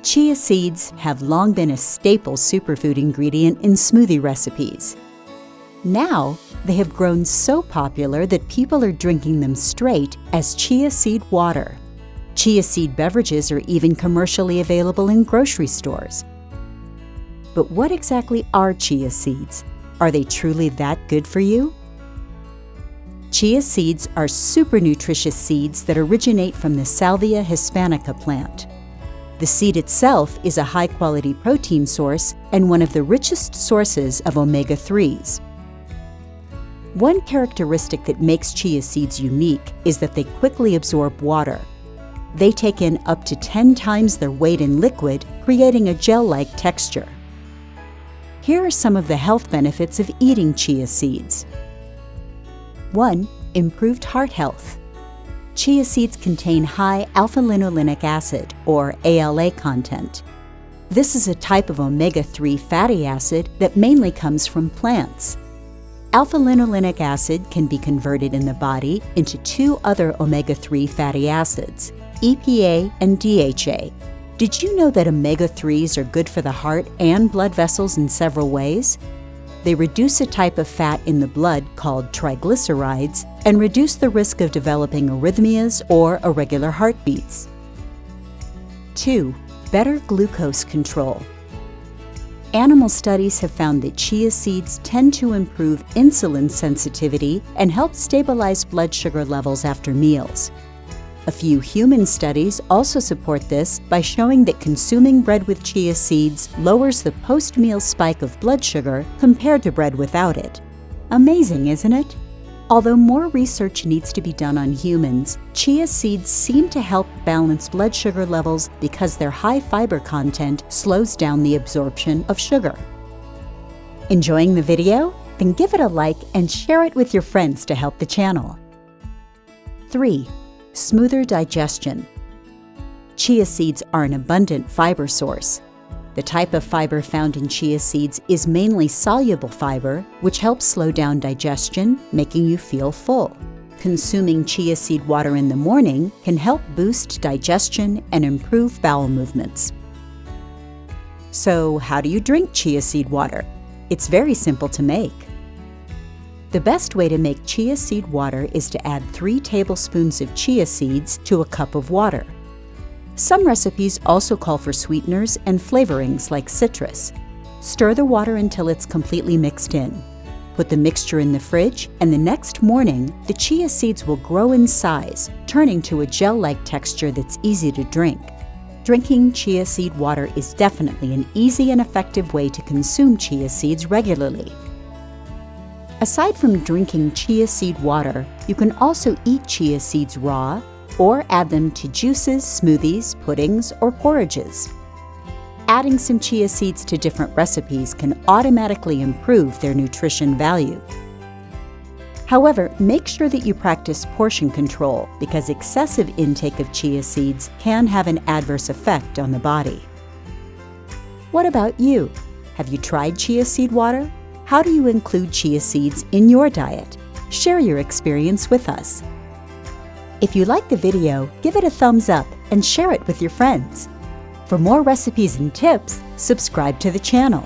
Chia seeds have long been a staple superfood ingredient in smoothie recipes. Now, they have grown so popular that people are drinking them straight as chia seed water. Chia seed beverages are even commercially available in grocery stores. But what exactly are chia seeds? Are they truly that good for you? Chia seeds are super nutritious seeds that originate from the Salvia hispanica plant. The seed itself is a high-quality protein source and one of the richest sources of omega-3s. One characteristic that makes chia seeds unique is that they quickly absorb water. They take in up to 10 times their weight in liquid, creating a gel-like texture. Here are some of the health benefits of eating chia seeds. 1. Improved heart health. Chia seeds contain high alpha-linolenic acid, or ALA content. This is a type of omega-3 fatty acid that mainly comes from plants. Alpha-linolenic acid can be converted in the body into two other omega-3 fatty acids, EPA and DHA. Did you know that omega-3s are good for the heart and blood vessels in several ways? They reduce a type of fat in the blood called triglycerides and reduce the risk of developing arrhythmias or irregular heartbeats. 2. Better glucose control. Animal studies have found that chia seeds tend to improve insulin sensitivity and help stabilize blood sugar levels after meals. A few human studies also support this by showing that consuming bread with chia seeds lowers the post-meal spike of blood sugar compared to bread without it. Amazing, isn't it? Although more research needs to be done on humans, chia seeds seem to help balance blood sugar levels because their high fiber content slows down the absorption of sugar. Enjoying the video? Then give it a like and share it with your friends to help the channel. 3. Smoother digestion. Chia seeds are an abundant fiber source. The type of fiber found in chia seeds is mainly soluble fiber, which helps slow down digestion, making you feel full. Consuming chia seed water in the morning can help boost digestion and improve bowel movements. So, how do you drink chia seed water? It's very simple to make. The best way to make chia seed water is to add 3 tablespoons of chia seeds to a cup of water. Some recipes also call for sweeteners and flavorings like citrus. Stir the water until it's completely mixed in. Put the mixture in the fridge, and the next morning, the chia seeds will grow in size, turning to a gel-like texture that's easy to drink. Drinking chia seed water is definitely an easy and effective way to consume chia seeds regularly. Aside from drinking chia seed water, you can also eat chia seeds raw or add them to juices, smoothies, puddings, or porridges. Adding some chia seeds to different recipes can automatically improve their nutrition value. However, make sure that you practice portion control because excessive intake of chia seeds can have an adverse effect on the body. What about you? Have you tried chia seed water? How do you include chia seeds in your diet? Share your experience with us. If you like the video, give it a thumbs up and share it with your friends. For more recipes and tips, subscribe to the channel.